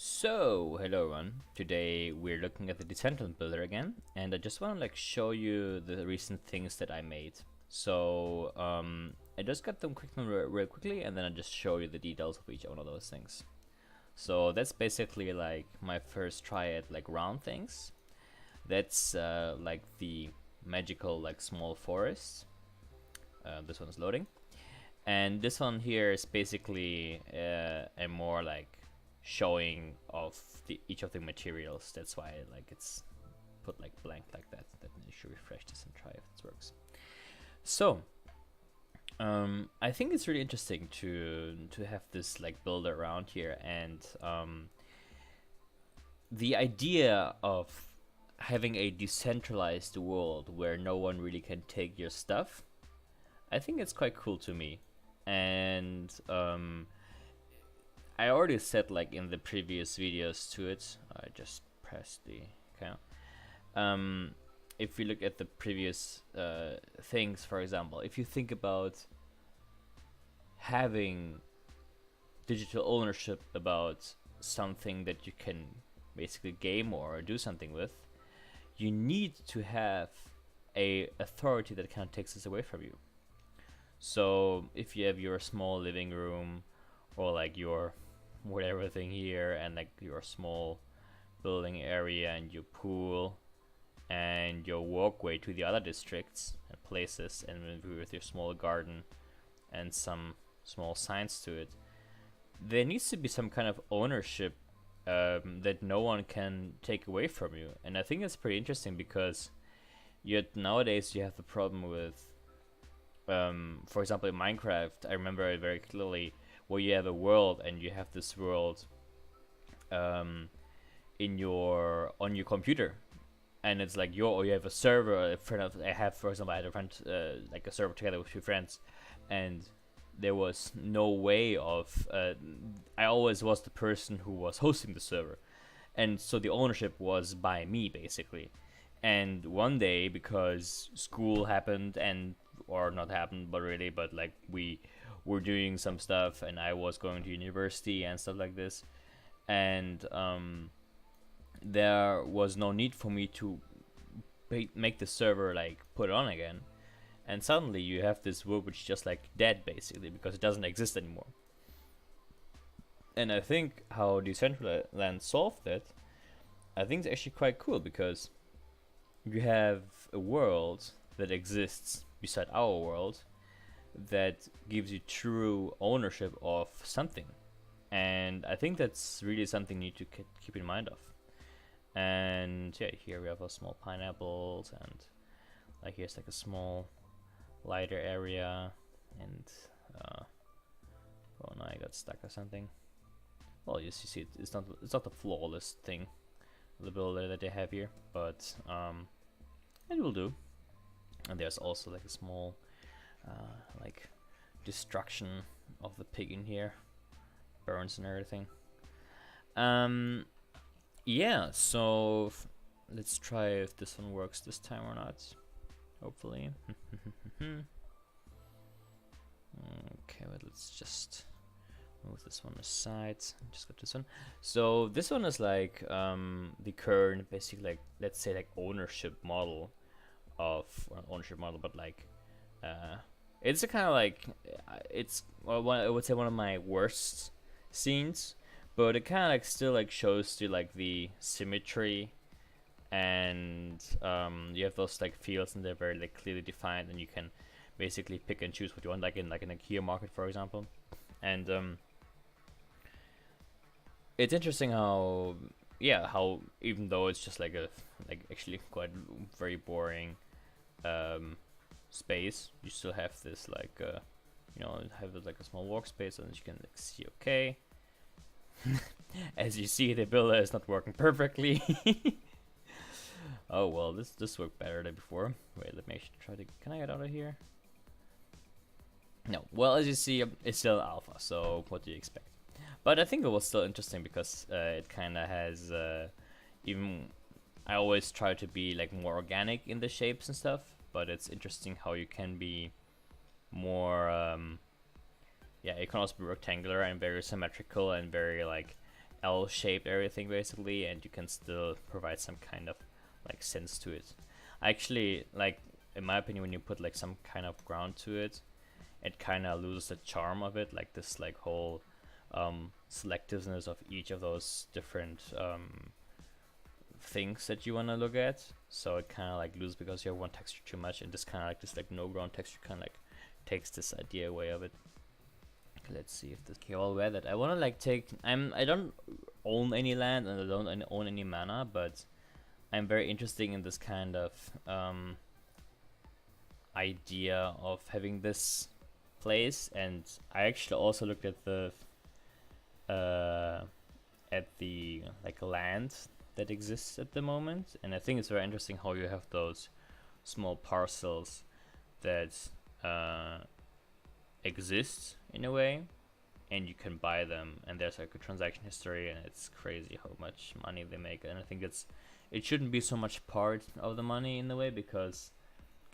So, hello everyone. Today we're looking at the Decentraland builder again, and I just want to show you the recent things that I made. So, I just got them real quickly, and then I just show you the details of each one of those things. So that's basically like my first try at like round things. That's like the magical like small forest. This one is loading, and this one here is basically a more like showing of each of the materials. That's why like it's put like blank like that. Let me should refresh this and try if it works. So I think it's really interesting to have this like builder around here, and the idea of having a decentralized world where no one really can take your stuff, I think it's quite cool to me. And I already said like in the previous videos to it. I just pressed the okay. If we look at the previous things, for example, if you think about having digital ownership about something that you can basically game or do something with, you need to have a authority that kind of takes this away from you. So if you have your small living room or like your whatever thing here and like your small building area and your pool and your walkway to the other districts and places, and with your small garden and some small signs to it, there needs to be some kind of ownership that no one can take away from you. And I think that's pretty interesting because nowadays you have the problem with for example in Minecraft, I remember it very clearly, where you have a world and you have this world on your computer, and it's like you have a server. I have, for example, I had a friend like a server together with 2 friends, and there was no way of I always was the person who was hosting the server, and so the ownership was by me basically. And one day, because school happened, and or not happened but really, but like we were doing some stuff and I was going to university and stuff like this, and there was no need for me to make the server like put it on again, and suddenly you have this world which is just like dead basically because it doesn't exist anymore. And I think how Decentraland solved that, I think it's actually quite cool, because you have a world that exists beside our world that gives you true ownership of something. And I think that's really something you need to keep in mind of. And yeah, here we have a small pineapples, and like here's like a small lighter area, and oh no, I got stuck or something. Well, you see it's not the flawless thing, the builder that they have here, but it will do. And there's also like a small like destruction of the pig in here, burns and everything. Yeah, so let's try if this one works this time or not. Hopefully. Okay, but let's just move this one aside. Just got this one. So this one is like the current, basically, like, let's say like ownership model of ownership model, but like it's a kind of like it's, well, I would say one of my worst scenes, but it kind of like still like shows you like the symmetry, and you have those like fields and they're very like clearly defined, and you can basically pick and choose what you want, like in a IKEA market, for example. And it's interesting how, yeah, how even though it's just like actually quite very boring space, you still have this like have like a small workspace, and you can like see, okay, as you see, the builder is not working perfectly. Oh well, this worked better than before. Wait, let me actually try to, can I get out of here? No. Well, as you see, it's still alpha, so what do you expect? But I think it was still interesting because it kind of has even, I always try to be like more organic in the shapes and stuff, but it's interesting how you can be more yeah, it can also be rectangular and very symmetrical and very like L-shaped everything basically, and you can still provide some kind of like sense to it. Actually, like in my opinion, when you put like some kind of ground to it, it kind of loses the charm of it, like this like whole selectiveness of each of those different things that you want to look at. So it kind of like loses because you have one texture too much, and this kind of like this like no ground texture kind of like takes this idea away of it. Okay, let's see if this. Okay, all wear that. I want to like take. I don't own any land and I don't own any mana, but I'm very interested in this kind of idea of having this place, and I actually also looked at the like land that exists at the moment, and I think it's very interesting how you have those small parcels that exist in a way, and you can buy them, and there's like a transaction history, and it's crazy how much money they make. And I think it shouldn't be so much part of the money in the way, because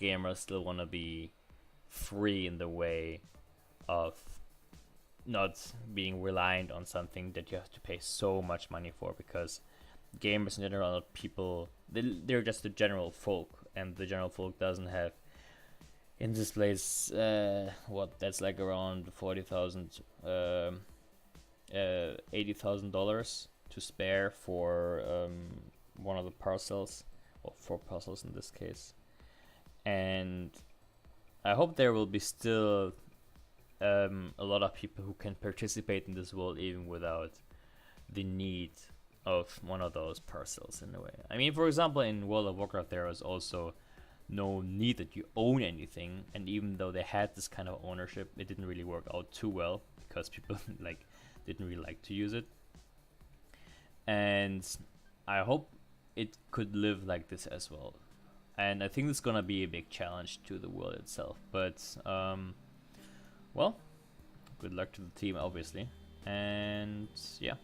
gamers still want to be free in the way of not being reliant on something that you have to pay so much money for, because gamers in general are people, they're just the general folk, and the general folk doesn't have in this place what that's like around $40,000 $80,000 to spare for one of the parcels, or 4 parcels in this case. And I hope there will be still a lot of people who can participate in this world even without the need of one of those parcels in a way. I mean, for example, in World of Warcraft there was also no need that you own anything, and even though they had this kind of ownership, it didn't really work out too well because people like didn't really like to use it. And I hope it could live like this as well. And I think it's gonna be a big challenge to the world itself. But well, good luck to the team, obviously. And yeah,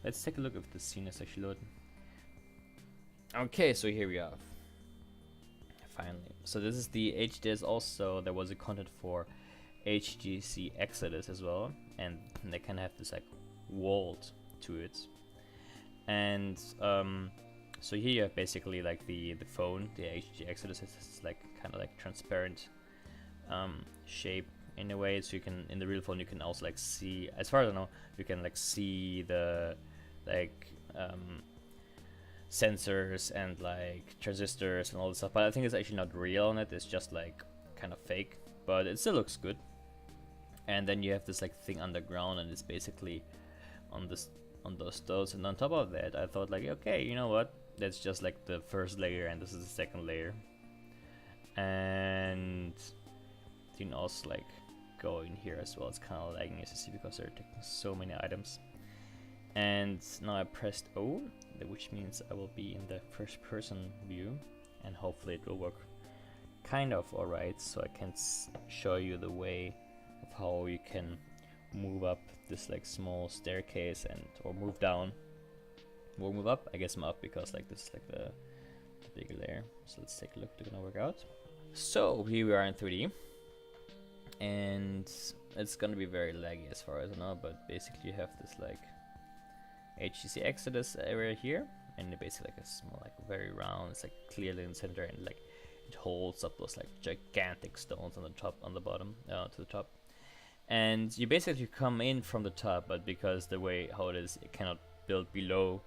let's take a look if the scene is actually loading. Okay, so here we are. Finally. So this is the HDS. Also, there was a content for HGC Exodus as well, and they kind of have this like vault to it. And so here you have basically like the phone, the HG Exodus is like kind of like transparent shape in a way, so you can, in the real phone you can also like see, as far as I know, you can like see the like sensors and like transistors and all this stuff, but I think it's actually not real on it, it's just like kind of fake, but it still looks good. And then you have this like thing underground, and it's basically on this, on those stoves, and on top of that I thought like, okay, you know what, that's just like the first layer and this is the second layer. And you can also like go in here as well. It's kind of lagging as you see because they're taking so many items. And now I pressed O, which means I will be in the first person view, and hopefully it will work kind of alright, so I can show you the way of how you can move up this like small staircase, and or move down or move up. I guess I'm up because like this is like the big layer. So let's take a look if it's gonna work out. So here we are in 3D, and it's gonna be very laggy as far as I know, but basically you have this like HTC Exodus area here, and it basically like a small, like very round, it's like clearly in the center, and like it holds up those like gigantic stones on the top, on the bottom, to the top. And you basically come in from the top, but because the way how it is, it cannot build below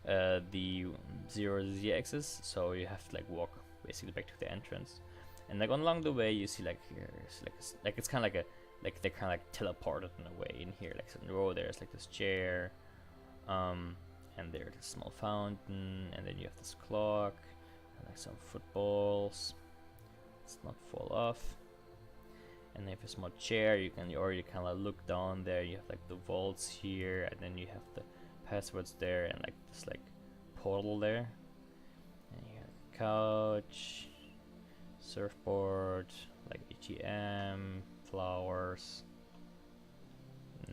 the 0Z axis, so you have to like walk basically back to the entrance. And like along the way you see like here, like it's kind of like a, like they're kind of like teleported in a way in here, like in the row there's like this chair, and there's a small fountain, and then you have this clock, and like some footballs, let's not fall off. And then you have a small chair, you can already kind of look down there, you have like the vaults here, and then you have the passwords there, and like this like portal there. And you have a couch, surfboard, like ATM, flowers,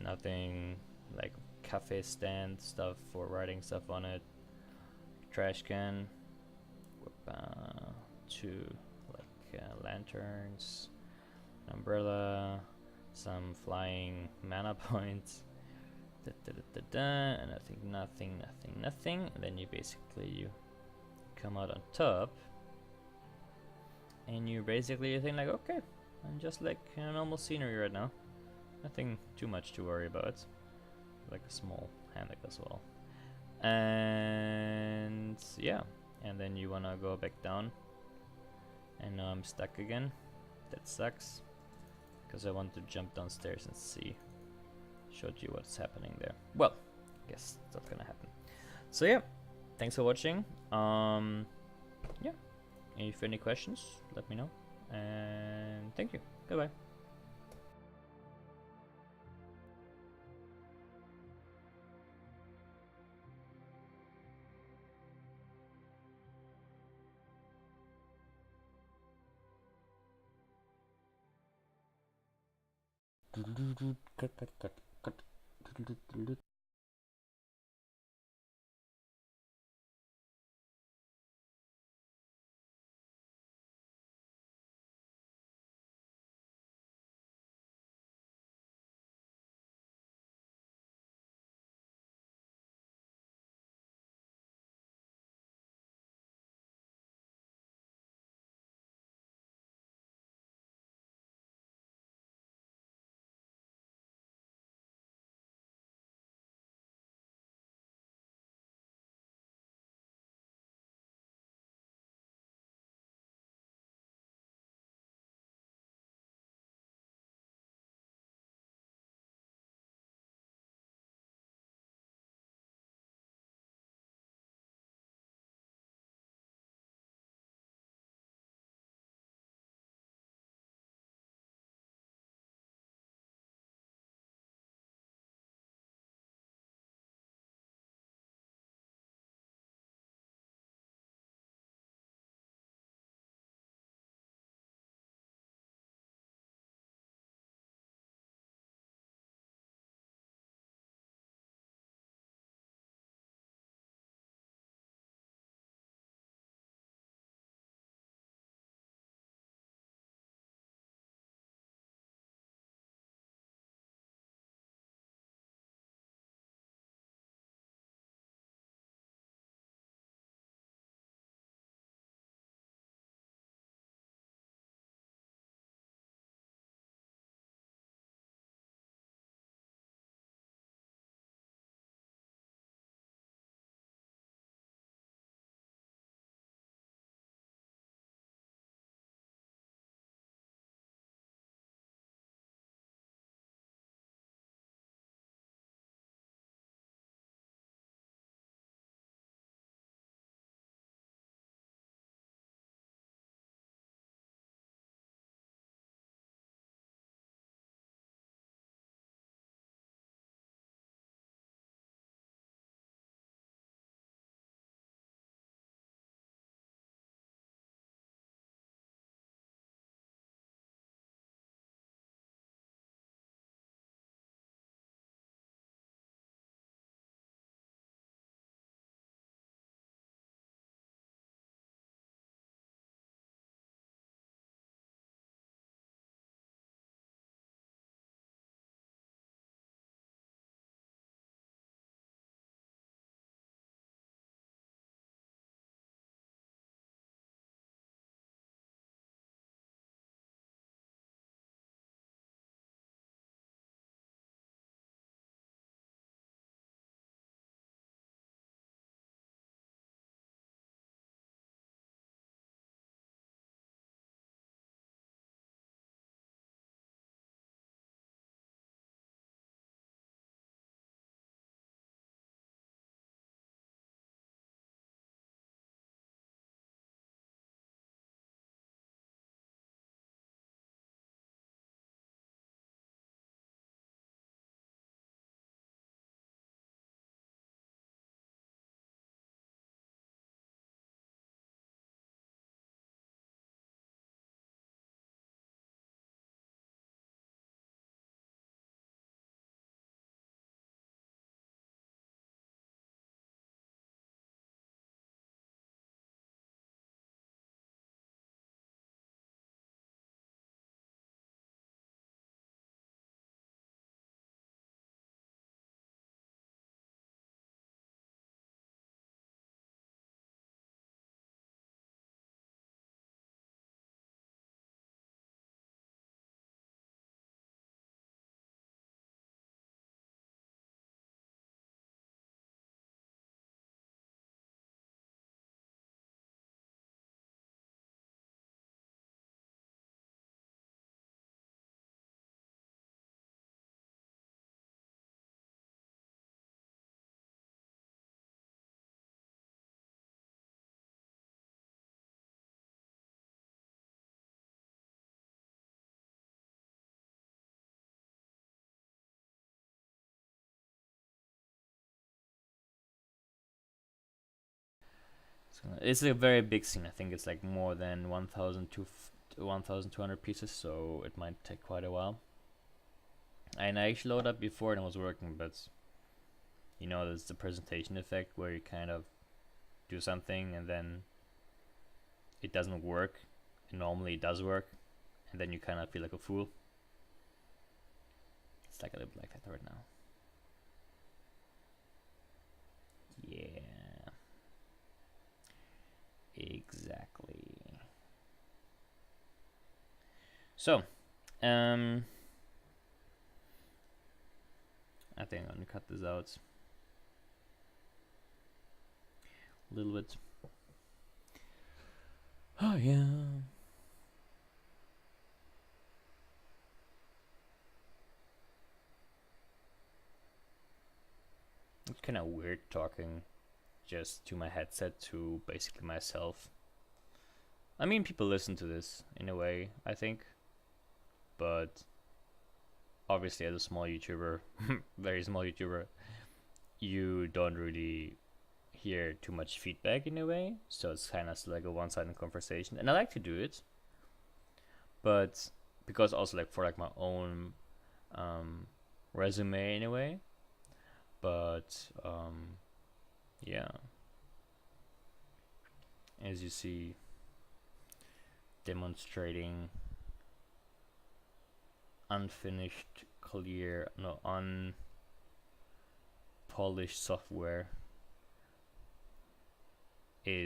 nothing, like cafe stand stuff for writing stuff on it, trash can, 2 like lanterns, umbrella, some flying mana points, And I think nothing, nothing, nothing. And then you basically you come out on top, and you basically think like, okay, I'm just like in a normal scenery right now. Nothing too much to worry about. Like a small hammock as well. And yeah, and then you wanna go back down. And now I'm stuck again. That sucks. Because I want to jump downstairs and see. Showed you what's happening there. Well, I guess it's not gonna happen. So yeah, thanks for watching. Yeah, if any questions, let me know. And thank you. Goodbye. Cut. It's a very big scene. I think it's like more than 1,200 pieces, so it might take quite a while. And I actually loaded up before and it was working, but you know, there's the presentation effect where you kind of do something and then it doesn't work, and normally it does work, and then you kind of feel like a fool. It's like a little bit like that right now. Yeah, exactly. So, I think I'm gonna cut this out a little bit. Oh yeah. It's kind of weird talking just to my headset to basically myself. I mean, people listen to this in a way, I think, but obviously as a small YouTuber, very small YouTuber, you don't really hear too much feedback in a way, so it's kind of like a one-sided conversation, and I like to do it, but because also like for like my own resume in a way, but yeah, as you see, demonstrating unfinished, clear, no, unpolished software is